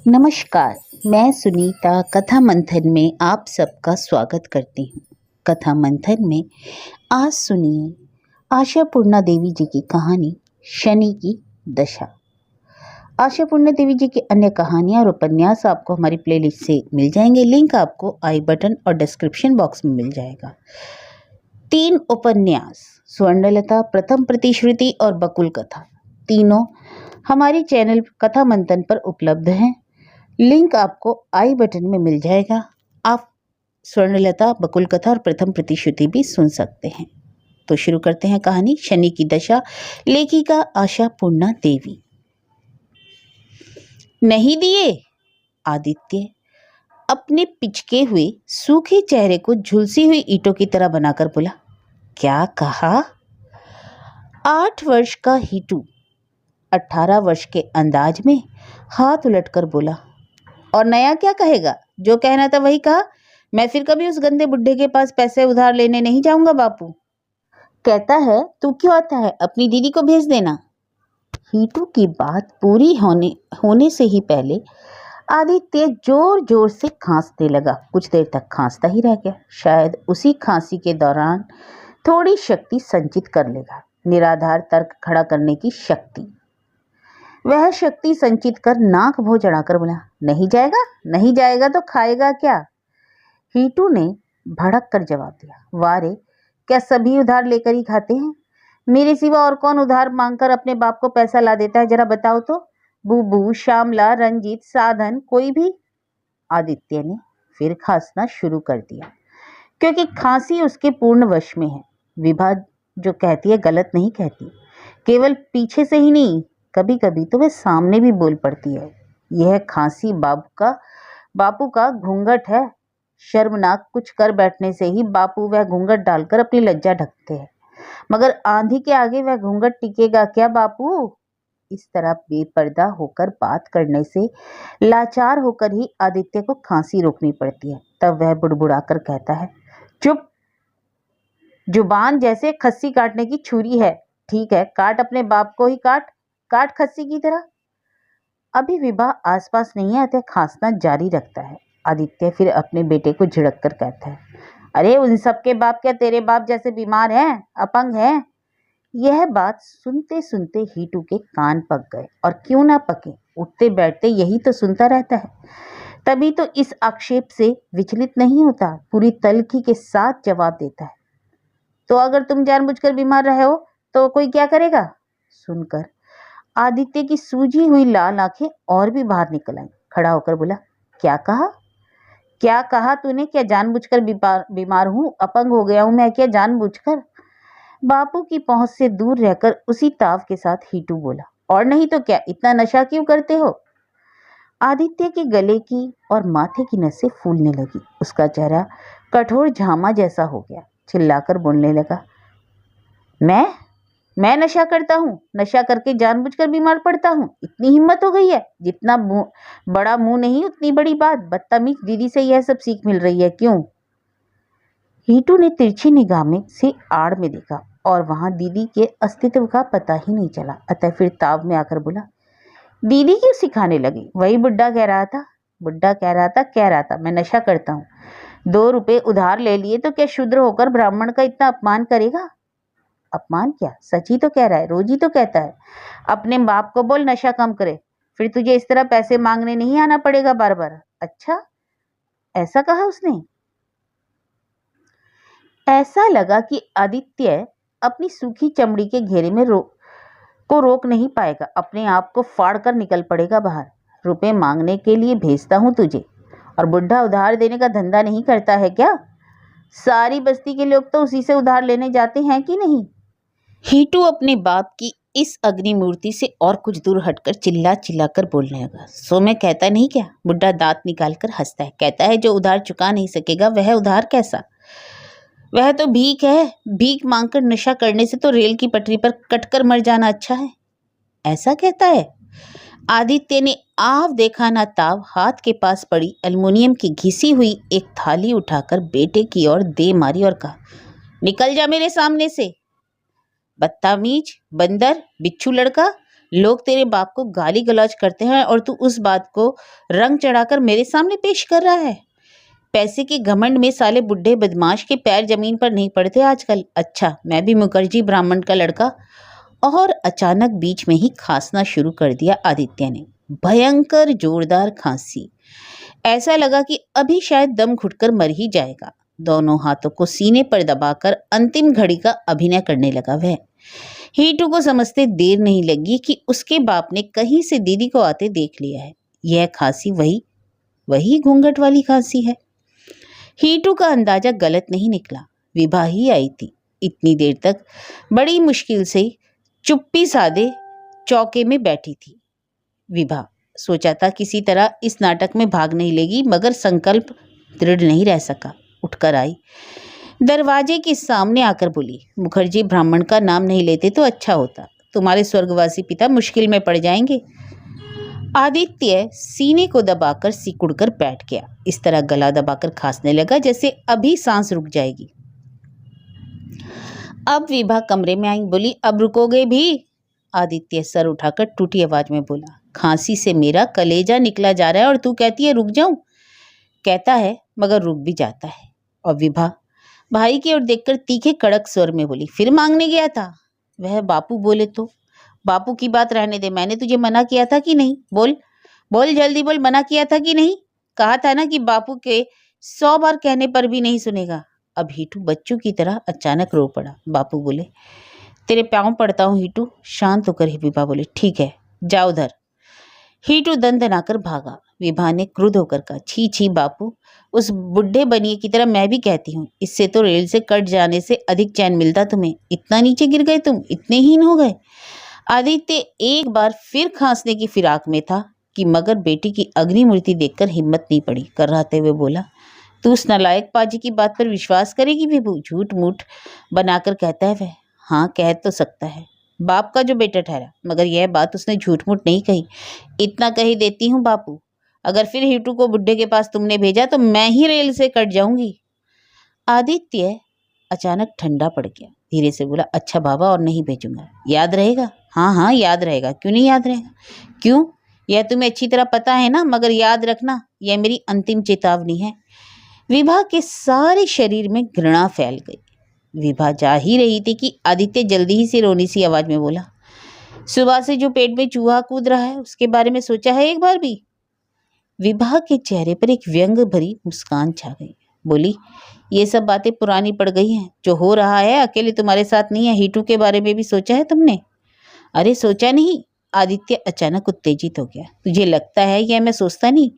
नमस्कार, मैं सुनीता कथा मंथन में आप सबका स्वागत करती हूँ। कथा मंथन में आज सुनिए आशापूर्णा देवी जी की कहानी शनि की दशा। आशापूर्णा देवी जी की अन्य कहानियाँ और उपन्यास आपको हमारी प्लेलिस्ट से मिल जाएंगे। लिंक आपको आई बटन और डिस्क्रिप्शन बॉक्स में मिल जाएगा। 3 उपन्यास स्वर्णलता, प्रथम प्रतिश्रुति और बकुल कथा तीनों हमारी चैनल कथा मंथन पर उपलब्ध हैं। लिंक आपको आई बटन में मिल जाएगा। आप स्वर्णलता, बकुल कथा और प्रथम प्रतिश्रुति भी सुन सकते हैं। तो शुरू करते हैं कहानी शनि की दशा। लेखिका आशापूर्णा देवी। नहीं दिए? आदित्य अपने पिचके हुए सूखे चेहरे को झुलसी हुई ईंटों की तरह बनाकर बोला। क्या कहा? 8 वर्ष का हीटू 18 वर्ष के अंदाज में हाथ उलटकर बोला। और नया क्या कहेगा? जो कहना था वही कहा। मैं फिर कभी उस गंदे बुड्ढे के पास पैसे उधार लेने नहीं जाऊंगा। बापू कहता है तू क्यों आता है, अपनी दीदी को भेज देना। हीटू की बात पूरी होने से ही पहले आदित्य जोर जोर से खांसने लगा। कुछ देर तक खांसता ही रह गया। शायद उसी खांसी के दौरान थोड़ी शक्ति संचित कर लेगा, निराधार तर्क खड़ा करने की शक्ति। वह शक्ति संचित कर नाक भों चढ़ाकर बोला, नहीं जाएगा? नहीं जाएगा तो खाएगा क्या? हीटू ने भड़क कर जवाब दिया, वारे, क्या सभी उधार लेकर ही खाते हैं? मेरे सिवा और कौन उधार मांगकर अपने बाप को पैसा ला देता है, जरा बताओ तो। बूबू, श्यामला, रंजीत, साधन, कोई भी? आदित्य ने फिर खांसना शुरू कर दिया, क्योंकि खांसी उसके पूर्ण वश में है। विभा जो कहती है गलत नहीं कहती, केवल पीछे से ही नहीं, कभी कभी तो वह सामने भी बोल पड़ती है। यह खांसी बापू का घूंघट है। शर्मनाक कुछ कर बैठने से ही बापू वह घूंघट डालकर अपनी लज्जा ढकते हैं, मगर आंधी के आगे वह घूंघट टिकेगा क्या बापू? इस तरह बेपर्दा होकर बात करने से लाचार होकर ही आदित्य को खांसी रोकनी पड़ती है। तब वह बुड़बुड़ाकर कहता है, चुप, जुबान जैसे खस्सी काटने की छुरी है। ठीक है, काट, अपने बाप को ही काट खस्सी की तरह। अभी विभा आसपास नहीं आते, खांसना जारी रखता है। आदित्य फिर अपने बेटे को झिड़क कर कहता है, अरे उन सबके बाप क्या तेरे बाप जैसे बीमार हैं, अपंग हैं? यह बात सुनते सुनते हीटू के कान पक गए, और क्यों ना पके, उठते बैठते यही तो सुनता रहता है। तभी तो इस आक्षेप से विचलित नहीं होता, पूरी तल्खी के साथ जवाब देता है, तो अगर तुम जानबूझकर बीमार रहे हो तो कोई क्या करेगा? सुनकर आदित्य की सूजी हुई लाल आंखें और भी बाहर निकल आईं। खड़ा होकर बोला, क्या कहा? क्या कहा तूने? क्या जानबूझकर बीमार हूं, अपंग हो गया हूं मैं क्या जानबूझकर? बापू की पहुंच से दूर रहकर उसी ताव के साथ हीटू बोला, और नहीं तो क्या, इतना नशा क्यों करते हो? आदित्य के गले की और माथे की नसें फूलने लगी। उसका चेहरा कठोर झामा जैसा हो गया। चिल्लाकर बोलने लगा, मैं नशा करता हूँ? नशा करके जानबूझकर बीमार पड़ता हूँ? इतनी हिम्मत हो गई है? जितना बड़ा मुंह नहीं उतनी बड़ी बात। बदतमीज, दीदी से यह सब सीख मिल रही है क्यों? हीटू ने तिरछी निगाह में से आड़ में देखा और वहां दीदी के अस्तित्व का पता ही नहीं चला। अतः फिर ताव में आकर बोला, दीदी क्यों सिखाने लगी? वही बुड्ढा कह रहा था मैं नशा करता हूँ। 2 रुपए उधार ले लिए तो क्या शूद्र होकर ब्राह्मण का इतना अपमान करेगा? अपमान क्या, सच ही तो कह रहा है, रोज ही तो कहता है। अपने बाप को बोल नशा कम करे, फिर तुझे इस तरह पैसे मांगने नहीं आना पड़ेगा बार बार। अच्छा, ऐसा कहा उसने? ऐसा लगा कि आदित्य अपनी सूखी चमड़ी के घेरे में रोक नहीं पाएगा, अपने आप को फाड़ कर निकल पड़ेगा बाहर। रुपए मांगने के लिए भेजता हूं तुझे, और बुढ़ा उधार देने का धंधा नहीं करता है क्या? सारी बस्ती के लोग तो उसी से उधार लेने जाते हैं कि नहीं? हीटू अपने बाप की इस अग्निमूर्ति से और कुछ दूर हटकर चिल्ला कर बोलने लगा, सो मैं कहता नहीं क्या? बुढ़ा दांत निकालकर हंसता है, कहता है जो उधार चुका नहीं सकेगा वह उधार कैसा? वह तो भीख है। भीख मांगकर नशा करने से तो रेल की पटरी पर कटकर मर जाना अच्छा है। ऐसा कहता है? आदित्य ने आव देखा ना ताव हाथ के पास पड़ी एल्युमिनियम की घिसी हुई एक थाली उठाकर बेटे की ओर दे मारी और कहा, निकल जा मेरे सामने से, बदतमीज, बंदर, बिच्छू लड़का, लोग तेरे बाप को गाली गलौज करते हैं और तू उस बात को रंग चढ़ाकर मेरे सामने पेश कर रहा है। पैसे के घमंड में साले बुढ़े बदमाश के पैर जमीन पर नहीं पड़ते आजकल। अच्छा, मैं भी मुखर्जी ब्राह्मण का लड़का। और अचानक बीच में ही खांसना शुरू कर दिया आदित्य ने। भयंकर जोरदार खांसी। ऐसा लगा कि अभी शायद दम घुटकर मर ही जाएगा। दोनों हाथों को सीने पर दबाकर अंतिम घड़ी का अभिनय करने लगा वह। हीटू को समझते देर नहीं लगी कि उसके बाप ने कहीं से दीदी को आते देख लिया है। यह खांसी वही घूंघट वाली खांसी है। हीटू का अंदाजा गलत नहीं निकला। विभा ही आई थी। इतनी देर तक बड़ी मुश्किल से चुप्पी साधे चौके में बैठी थी। विभा सोचा था किसी तरह इस नाटक में भाग नहीं लेगी, मगर संकल्प दृढ़ नहीं रह सका। उठकर आई, दरवाजे के सामने आकर बोली, मुखर्जी ब्राह्मण का नाम नहीं लेते तो अच्छा होता। तुम्हारे स्वर्गवासी पिता मुश्किल में पड़ जाएंगे। आदित्य सीने को दबाकर सिकुड़कर बैठ गया। इस तरह गला दबाकर खांसने लगा जैसे अभी सांस रुक जाएगी। अब विभा कमरे में आई, बोली, अब रुकोगे भी? आदित्य सर उठाकर टूटी आवाज में बोला, खांसी से मेरा कलेजा निकला जा रहा है और तू कहती है रुक जाऊं? कहता है मगर रुक भी जाता है। और विभा भाई की ओर देखकर तीखे कड़क स्वर में बोली, फिर मांगने गया था? वह बापू बोले तो? बापू की बात रहने दे, मैंने तुझे मना किया था कि नहीं? बोल बोल, जल्दी बोल, मना किया था कि नहीं? कहा था ना कि बापू के 100 बार कहने पर भी नहीं सुनेगा। अब हीटू बच्चों की तरह अचानक रो पड़ा। बापू बोले, तेरे पाँव पड़ता हूँ हीटू। शांत होकर ही विभा बोली, ठीक है जा उधर। हीटू दंदनाकर भागा। विभा ने क्रुद्ध होकर कहा, छी छी बापू, उस बुढ़े बनिए की तरह मैं भी कहती हूँ, इससे तो रेल से कट जाने से अधिक चैन मिलता तुम्हें। इतना नीचे गिर गए तुम, इतने हीन हो गए। आदित्य एक बार फिर खांसने की फिराक में था कि मगर बेटी की अग्नि मूर्ति देखकर हिम्मत नहीं पड़ी। कर्राते हुए बोला, तू उस नालायक पाजी की बात पर विश्वास करेगी विभू? झूठ मूठ बनाकर कहता है वह। हाँ, कह तो सकता है, बाप का जो बेटा ठहरा, मगर यह बात उसने झूठ मूठ नहीं कही। इतना कही देती हूँ बापू, अगर फिर हीटू को बुड्ढे के पास तुमने भेजा तो मैं ही रेल से कट जाऊंगी। आदित्य अचानक ठंडा पड़ गया। धीरे से बोला, अच्छा बाबा, और नहीं भेजूंगा। याद रहेगा? हाँ हाँ याद रहेगा, क्यों नहीं याद रहेगा? क्यों? यह तुम्हें अच्छी तरह पता है ना, मगर याद रखना, यह मेरी अंतिम चेतावनी है। विभा के सारे शरीर में घृणा फैल गई। विभा जा ही रही थी कि आदित्य जल्दी ही से रोनी सी आवाज में बोला, सुबह से जो पेट में चूहा कूद रहा है उसके बारे में सोचा है एक बार भी? विभा के चेहरे पर एक व्यंग भरी मुस्कान छा गई। बोली, ये सब बातें पुरानी पड़ गई हैं। जो हो रहा है अकेले तुम्हारे साथ नहीं है। हीटू के बारे में भी सोचा है तुमने? अरे सोचा नहीं। आदित्य अचानक उत्तेजित हो गया। तुझे लगता है यह मैं सोचता नहीं?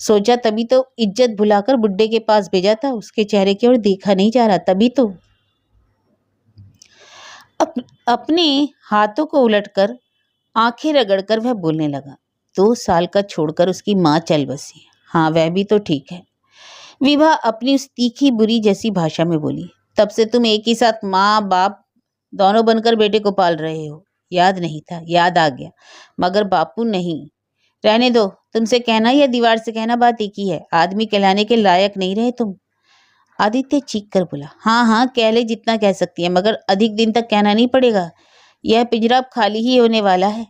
सोचा तभी तो इज्जत भुलाकर बुड्ढे के पास भेजा था। उसके चेहरे की ओर देखा नहीं जा रहा, तभी तो। अपने हाथों को उलटकर आंखें रगड़कर वह बोलने लगा, 2 साल का छोड़कर उसकी माँ चल बसी। हाँ, वह भी तो ठीक है। विभा अपनी उस तीखी बुरी जैसी भाषा में बोली, तब से तुम एक ही साथ माँ बाप दोनों बनकर बेटे को पाल रहे हो। याद नहीं था? याद आ गया, मगर बापू नहीं। रहने दो, तुमसे कहना या दीवार से कहना बात एक ही है। आदमी कहलाने के लायक नहीं रहे तुम। आदित्य चीख कर बोला, हाँ हाँ कह ले जितना कह सकती है, मगर अधिक दिन तक कहना नहीं पड़ेगा। यह पिंजरा अब खाली ही होने वाला है।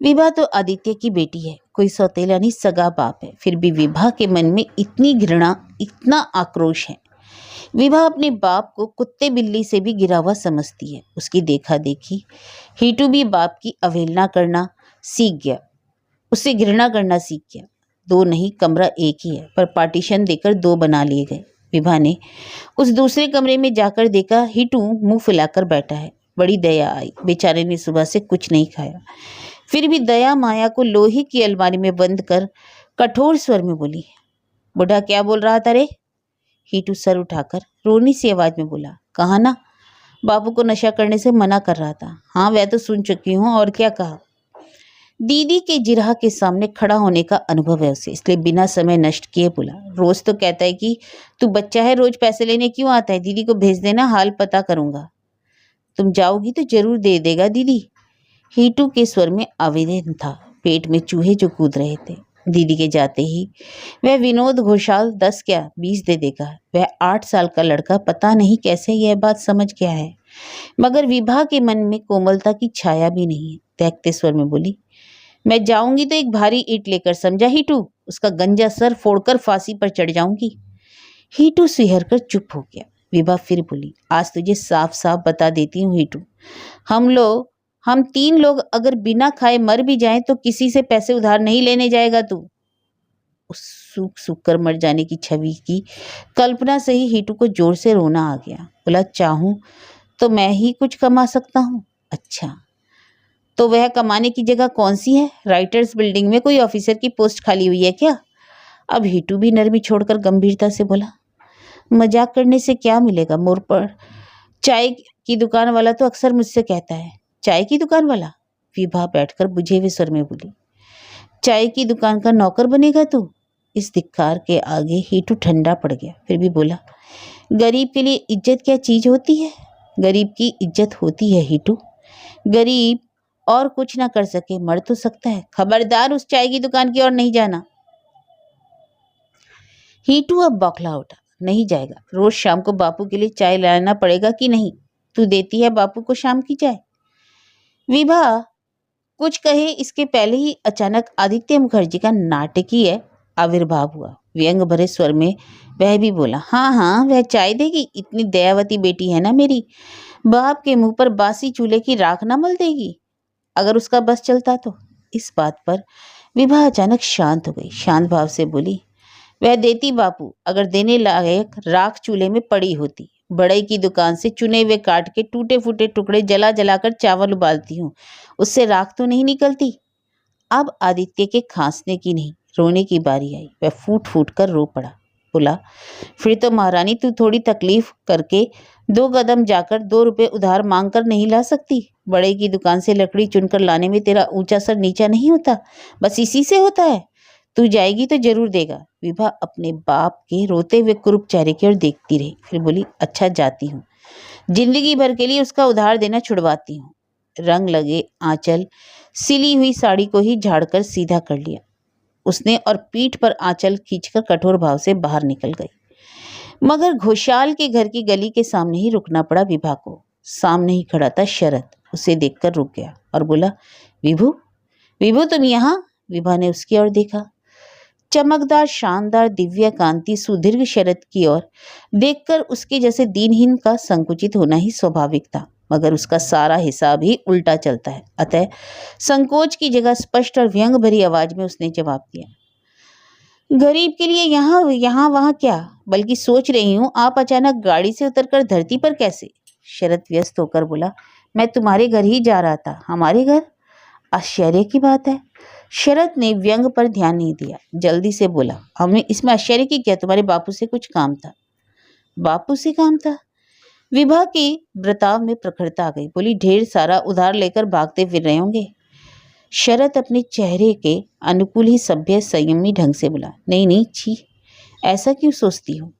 विभा तो आदित्य की बेटी है, कोई सौतेला नहीं, सगा बाप है। फिर भी विभा के मन में इतनी घृणा, इतना आक्रोश है। विभा अपने बाप को कुत्ते बिल्ली से भी गिरा हुआ समझती है। उसकी देखा देखी हीटू भी बाप की अवहेलना करना सीख गया, उससे घृणा करना सीख गया। 2 नहीं, कमरा एक ही है, पर पार्टीशन देकर 2 बना लिए गए। विभा ने उस दूसरे कमरे में जाकर देखा, हीटू मुंह फुलाकर बैठा है। बड़ी दया आई। बेचारे ने सुबह से कुछ नहीं खाया। फिर भी दया माया को लोहे की अलमारी में बंद कर कठोर स्वर में बोली, बुढ़ा क्या बोल रहा था रे? हीटू सर उठाकर रोनी सी आवाज में बोला, कहा ना बापू को नशा करने से मना कर रहा था। हाँ, वह तो सुन चुकी हूँ, और क्या कहा? दीदी के जिरह के सामने खड़ा होने का अनुभव है उसे, इसलिए बिना समय नष्ट किए बोला, रोज तो कहता है कि तू बच्चा है, रोज पैसे लेने क्यों आता है? दीदी को भेज देना, हाल पता करूंगा। तुम जाओगी तो जरूर दे देगा दीदी। हीटू के स्वर में आवेदन था। पेट में चूहे जो कूद रहे थे। दीदी के जाते ही वह विनोद घोषाल 10 क्या 20 दे देगा। वह 8 साल का लड़का पता नहीं कैसे यह बात समझ गया है। मगर विभा के मन में कोमलता की छाया भी नहीं है। दहकते स्वर में बोली, मैं जाऊंगी तो एक भारी ईंट लेकर, समझा हीटू? उसका गंजा सर फोड़कर फांसी पर चढ़ जाऊंगी। हीटू सिहर कर चुप हो गया। विभा फिर बोली, आज तुझे साफ साफ बता देती हूँ हीटू, हम 3 लोग अगर बिना खाए मर भी जाएं तो किसी से पैसे उधार नहीं लेने जाएगा तू। उस सूख सूख कर मर जाने की छवि की कल्पना से ही हीटू को जोर से रोना आ गया। बोला, चाहूं तो मैं ही कुछ कमा सकता हूँ। अच्छा, तो वह कमाने की जगह कौन सी है? राइटर्स बिल्डिंग में कोई ऑफिसर की पोस्ट खाली हुई है क्या? अब हीटू भी नरमी छोड़कर गंभीरता से बोला, मजाक करने से क्या मिलेगा मोर पर? चाय की दुकान वाला तो अक्सर मुझसे कहता है। चाय की दुकान वाला? विभा बैठकर बुझे हुए स्वर में बोली, चाय की दुकान का नौकर बनेगा तू? इस धिक्कार के आगे हीटू ठंडा पड़ गया। फिर भी बोला, गरीब के लिए इज्जत क्या चीज होती है? गरीब की इज्जत होती है हीटू। गरीब और कुछ ना कर सके, मर तो सकता है। खबरदार उस चाय की दुकान की ओर नहीं जाना। हीटू अब बौखला उठा। नहीं जाएगा। रोज शाम को बापू के लिए चाय लाना पड़ेगा कि नहीं? तू देती है बापू को शाम की चाय? विभा कुछ कहे इसके पहले ही अचानक आदित्य मुखर्जी का नाटकीय आविर्भाव हुआ। व्यंग भरे स्वर में वह भी बोला, हाँ हाँ, वह चाय देगी। इतनी दयावती बेटी है ना मेरी, बाप के मुंह पर बासी चूल्हे की राख ना मल देगी अगर उसका बस चलता तो। इस बात पर विभा अचानक शांत हो गई। शांत भाव से बोली, वह देती बापू, अगर देने लायक राख चूल्हे में पड़ी होती। बड़ई की दुकान से चुने हुए काट के टूटे फूटे टुकड़े जला जलाकर चावल उबालती हूँ, उससे राख तो नहीं निकलती। अब आदित्य के खांसने की नहीं, रोने की बारी आई। वह फूट फूट कर रो पड़ा। बोला, फिर तो महारानी तू थोड़ी तकलीफ करके 2 कदम जाकर 2 रुपए उधार मांग कर नहीं ला सकती? बड़ई की दुकान से लकड़ी चुनकर लाने में तेरा ऊंचा सर नीचा नहीं होता, बस इसी से होता है। तू जाएगी तो जरूर देगा। विभा अपने बाप के रोते हुए कुरूप चेहरे की ओर देखती रही। फिर बोली, अच्छा जाती हूँ, जिंदगी भर के लिए उसका उधार देना छुड़वाती हूँ। रंग लगे आंचल सिली हुई साड़ी को ही झाड़कर सीधा कर लिया उसने और पीठ पर आंचल खींचकर कठोर भाव से बाहर निकल गई। मगर घोषाल के घर की गली के सामने ही रुकना पड़ा विभा को। सामने ही खड़ा था शरद। उसे देखकर रुक गया और बोला, विभू, विभू तुम यहाँ? विभा ने उसकी ओर देखा। चमकदार, शानदार, दिव्य कांति सुदीर्घ शरद की ओर देखकर उसके जैसे दीनहीन का संकुचित होना ही स्वाभाविक था। मगर उसका सारा हिसाब ही उल्टा चलता है। अतः संकोच की जगह स्पष्ट और व्यंग भरी आवाज में उसने जवाब दिया, गरीब के लिए यहाँ वहां क्या, बल्कि सोच रही हूँ आप अचानक गाड़ी से उतरकर धरती पर कैसे? शरद व्यस्त होकर बोला, मैं तुम्हारे घर ही जा रहा था। हमारे घर? आश्चर्य की बात है। शरद ने व्यंग पर ध्यान नहीं दिया। जल्दी से बोला, हमें इसमें आश्चर्य की क्या? तुम्हारे बापू से कुछ काम था। बापू से काम था? विभा के बर्ताव में प्रखरता आ गई। बोली, ढेर सारा उधार लेकर भागते फिर रहे होंगे। शरद अपने चेहरे के अनुकूल ही सभ्य संयमी ढंग से बोला, नहीं नहीं, छी, ऐसा क्यों सोचती हो?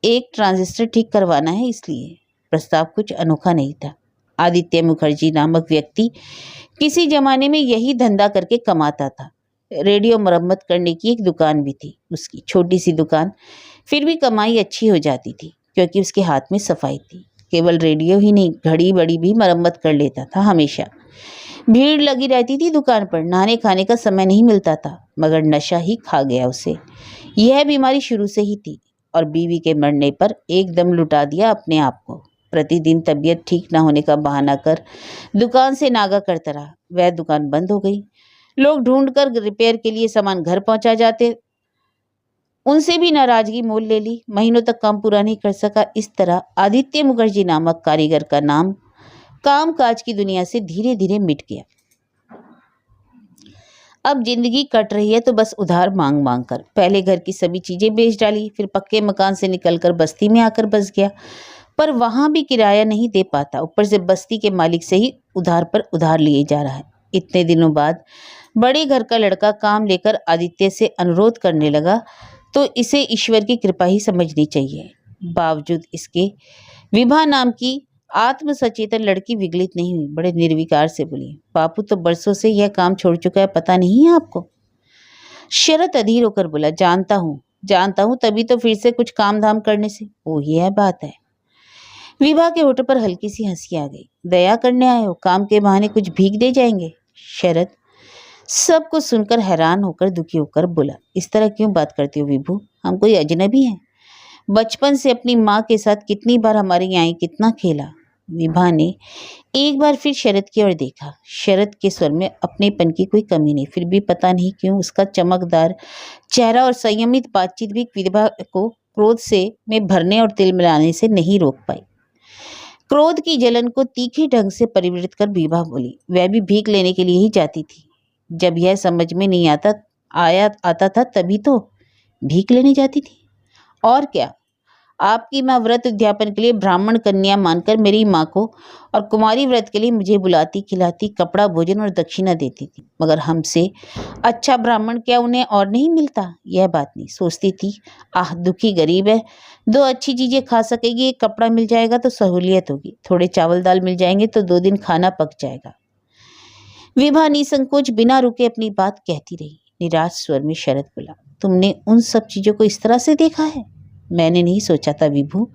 एक ट्रांजिस्टर ठीक करवाना है, इसलिए। प्रस्ताव कुछ अनोखा नहीं था। आदित्य मुखर्जी नामक व्यक्ति किसी जमाने में यही धंधा करके कमाता था। रेडियो मरम्मत करने की एक दुकान भी थी उसकी, छोटी सी दुकान, फिर भी कमाई अच्छी हो जाती थी क्योंकि उसके हाथ में सफाई थी। केवल रेडियो ही नहीं, घड़ी बड़ी भी मरम्मत कर लेता था हमेशा। भीड़ लगी रहती थी दुकान पर, नहाने खाने का समय नहीं मिलता था। मगर नशा ही खा गया उसे। यह बीमारी शुरू से ही थी और बीवी के मरने पर एकदम लुटा दिया अपने आप को। प्रतिदिन तबीयत ठीक न होने का बहाना कर दुकान से नागा करता रहा। वह दुकान बंद हो गई। लोग ढूंढकर रिपेयर के लिए सामान घर पहुंचा जाते, उनसे भी नाराजगी मोल ले ली। महीनों तक काम पूरा नहीं कर सका। इस तरह आदित्य मुखर्जी नामक कारीगर का नाम काम काज की दुनिया से धीरे धीरे मिट गया। अब जिंदगी कट रही है तो बस उधार मांग मांग कर। पहले घर की सभी चीजें बेच डाली, फिर पक्के मकान से निकलकर बस्ती में आकर बस गया, पर वहां भी किराया नहीं दे पाता। ऊपर से बस्ती के मालिक से ही उधार पर उधार लिए जा रहा है। इतने दिनों बाद बड़े घर का लड़का काम लेकर आदित्य से अनुरोध करने लगा तो इसे ईश्वर की कृपा ही समझनी चाहिए। बावजूद इसके विभा नाम की आत्म सचेतन लड़की विगलित नहीं हुई। बड़े निर्विकार से बोली, बापू तो बरसों से यह काम छोड़ चुका है, पता नहीं है आपको? शरद अधीर होकर बोला, जानता हूँ, तभी तो फिर से कुछ काम धाम करने से। ओ, यह बात है। विभा के होठों पर हल्की सी हंसी आ गई। दया करने आए हो, काम के बहाने कुछ भीख दे जाएंगे? शरद सब कुछ सुनकर हैरान होकर दुखी होकर बोला, इस तरह क्यों बात करती हो विभू? हम कोई अजनबी हैं? बचपन से अपनी माँ के साथ कितनी बार हमारे यहाँ आई, कितना खेला। विभा ने एक बार फिर शरद की ओर देखा। शरद के स्वर में अपनेपन की कोई कमी नहीं, फिर भी पता नहीं क्यों उसका चमकदार चेहरा और संयमित बातचीत भी विभा को क्रोध से में भरने और तिल मिलाने से नहीं रोक पाई। क्रोध की जलन को तीखे ढंग से परिवर्तित कर विभा बोली, वह भी भीख लेने के लिए ही जाती थी। जब यह समझ में नहीं आता था तभी तो भीख लेने जाती थी। और क्या, आपकी माँ व्रत उद्यापन के लिए ब्राह्मण कन्या मानकर मेरी माँ को और कुमारी व्रत के लिए मुझे बुलाती, खिलाती, कपड़ा, भोजन और दक्षिणा देती थी। मगर हमसे अच्छा ब्राह्मण क्या उन्हें और नहीं मिलता? यह बात नहीं सोचती थी, आह दुखी गरीब है, 2 अच्छी चीजें खा सकेगी, एक कपड़ा मिल जाएगा तो सहूलियत होगी, थोड़े चावल दाल मिल जाएंगे तो 2 दिन खाना पक जाएगा। विभा निसंकोच बिना रुके अपनी बात कहती रही। निराश स्वर में शरद बोला, तुमने उन सब चीजों को इस तरह से देखा है? मैंने नहीं सोचा था विभू,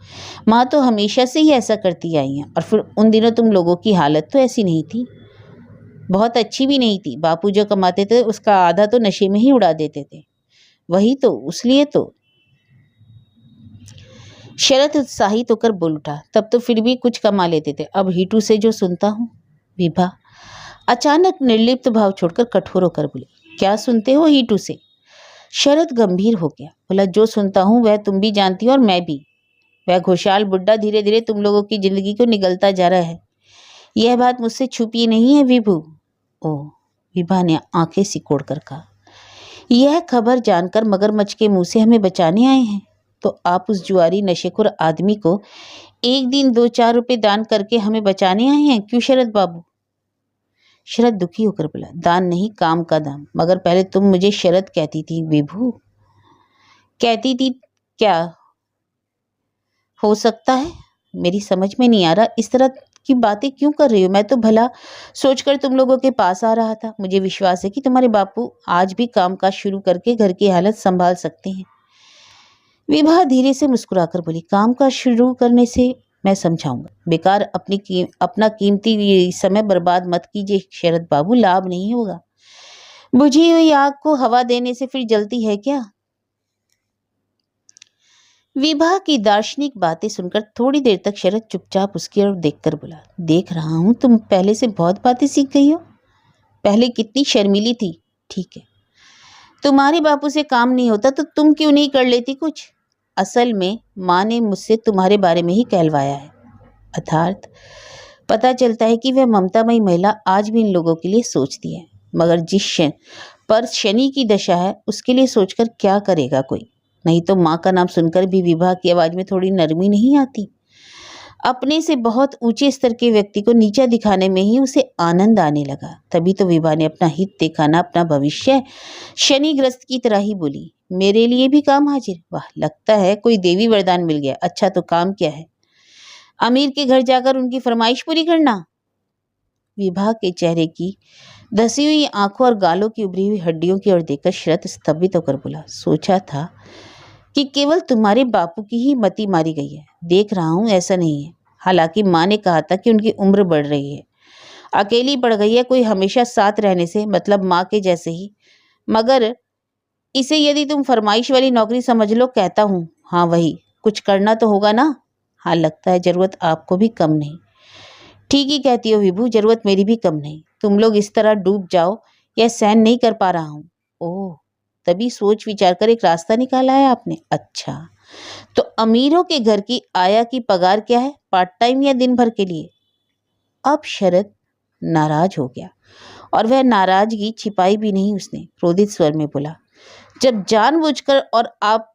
माँ तो हमेशा से ही ऐसा करती आई हैं। और फिर उन दिनों तुम लोगों की हालत तो ऐसी नहीं थी, बहुत अच्छी भी नहीं थी। बापू जो कमाते थे उसका आधा तो नशे में ही उड़ा देते थे। वही तो, उसलिए तो। शरद उत्साहित होकर बोल उठा, तब तो फिर भी कुछ कमा लेते थे, अब हीटू से जो सुनता हूँ। विभा अचानक निर्लिप्त भाव छोड़कर कठोर होकर बोली, क्या सुनते हो हीटू से? शरद गंभीर हो गया, बोला, जो सुनता हूँ वह तुम भी जानती हो और मैं भी। वह खुशहाल बुड्ढा धीरे धीरे तुम लोगों की जिंदगी को निगलता जा रहा है। यह बात मुझसे छुपी नहीं है विभू। ओह, विभा ने आंखें सिकोड़ कर कहा, यह खबर जानकर मगरमच्छ के मुंह से हमें बचाने आए हैं? तो आप उस जुआरी नशेखोर आदमी को एक दिन 2-4 रुपए दान करके हमें बचाने आए हैं, क्यों शरद बाबू? शरद दुखी होकर बोला, दान नहीं, काम का दाम। मगर पहले तुम मुझे शरद कहती थी विभू। कहती थी क्या हो सकता है? मेरी समझ में नहीं आ रहा, इस तरह की बातें क्यों कर रही हो? मैं तो भला सोचकर तुम लोगों के पास आ रहा था। मुझे विश्वास है कि तुम्हारे बापू आज भी कामकाज शुरू करके घर की हालत संभाल सकते हैं। विभा धीरे से मुस्कुराकर बोली, कामकाज शुरू करने से मैं समझाऊंगा, बेकार अपना कीमती समय बर्बाद मत कीजिए शरद बाबू, लाभ नहीं होगा। बुझी हुई आग को हवा देने से फिर जलती है क्या? विभा की दार्शनिक बातें सुनकर थोड़ी देर तक शरद चुपचाप उसकी ओर देखकर बोला, देख रहा हूं तुम पहले से बहुत बातें सीख गई हो। पहले कितनी शर्मीली थी। ठीक है, तुम्हारे बापू से काम नहीं होता तो तुम क्यों नहीं कर लेती कुछ? असल में माँ ने मुझसे तुम्हारे बारे में ही कहलवाया है। अर्थात पता चलता है कि वह ममतामयी महिला आज भी इन लोगों के लिए सोचती है, मगर जिस पर शनि की दशा है उसके लिए सोचकर क्या करेगा कोई? नहीं तो माँ का नाम सुनकर भी विभा की आवाज में थोड़ी नरमी नहीं आती? अपने से बहुत ऊंचे स्तर के व्यक्ति को नीचा दिखाने में ही उसे आनंद आने लगा। तभी तो विभा ने अपना हित दिखाना, अपना भविष्य शनिग्रस्त की तरह ही बोली, मेरे लिए भी काम हाजिर? वाह, लगता है कोई देवी वरदान मिल गया। अच्छा तो काम क्या है? अमीर के घर जाकर उनकी फरमाइश पूरी करना? विभा के चेहरे की धसी हुई आंखों और गालों की उभरी हुई हड्डियों की ओर देखकर शरद स्तंभित होकर बोला, सोचा था कि केवल तुम्हारे बापू की ही मति मारी गई है, देख रहा हूं ऐसा नहीं है। हालांकि माँ ने कहा था कि उनकी उम्र बढ़ रही है, अकेली बढ़ गई है, कोई हमेशा साथ रहने से, मतलब माँ के जैसे ही। मगर इसे यदि तुम फरमाइश वाली नौकरी समझ लो, कहता हूँ, हाँ वही, कुछ करना तो होगा ना। हाँ, लगता है जरूरत आपको भी कम नहीं। ठीक ही कहती हो विभू, जरूरत मेरी भी कम नहीं। तुम लोग इस तरह डूब जाओ यह सहन नहीं कर पा रहा हूँ। ओह, तभी सोच विचार कर एक रास्ता निकाला है आपने। अच्छा, तो अमीरों के घर की आया की पगार क्या है, पार्ट टाइम या दिन भर के लिए? अब शरद नाराज हो गया और वह नाराजगी छिपाई भी नहीं उसने। क्रोधित स्वर में बोला, जब जानबूझकर और आप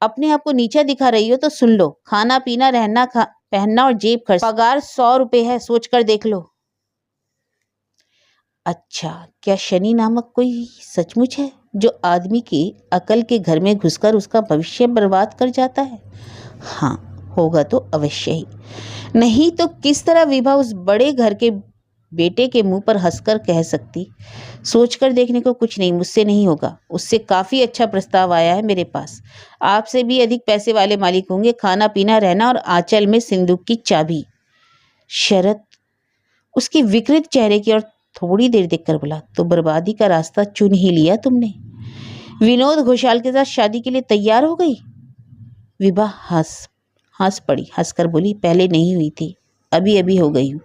अपने आप को नीचा दिखा रही हो तो सुन लो, खाना पीना, रहना, पहनना और जेब खर्च, पगार 100 रुपए है, सोच कर देख लो। अच्छा, क्या शनि नामक कोई सचमुच है जो आदमी की अकल के घर में घुसकर उसका भविष्य बर्बाद कर जाता है? हाँ, होगा तो अवश्य ही, नहीं तो किस तरह विभा उस बड़े घर के बेटे के मुंह पर हंसकर कह सकती, सोचकर देखने को कुछ नहीं, मुझसे नहीं होगा, उससे काफ़ी अच्छा प्रस्ताव आया है मेरे पास। आपसे भी अधिक पैसे वाले मालिक होंगे, खाना पीना रहना और आंचल में सिंदूक की चाबी। शरद उसकी विकृत चेहरे की ओर थोड़ी देर देखकर बोला, तो बर्बादी का रास्ता चुन ही लिया तुमने। विनोद घोषाल के साथ शादी के लिए तैयार हो गई। विभा हंस पड़ी, हंसकर बोली, पहले नहीं हुई थी, अभी अभी हो गई हूँ।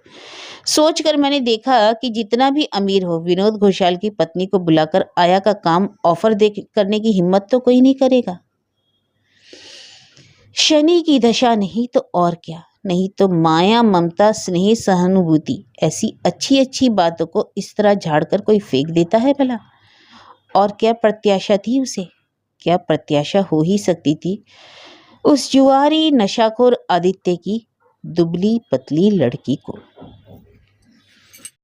सोचकर मैंने देखा कि जितना भी अमीर हो, विनोद घोषाल की पत्नी को बुलाकर आया का काम ऑफर दे करने की हिम्मत तो कोई नहीं करेगा। शनि की दशा नहीं तो और क्या, नहीं तो माया ममता स्नेह सहानुभूति ऐसी अच्छी अच्छी बातों को इस तरह झाड़कर कोई फेंक देता है भला। और क्या प्रत्याशा थी उसे, क्या प्रत्याशा हो ही सकती थी उस जुआरी नशाखोर आदित्य की दुबली पतली लड़की को।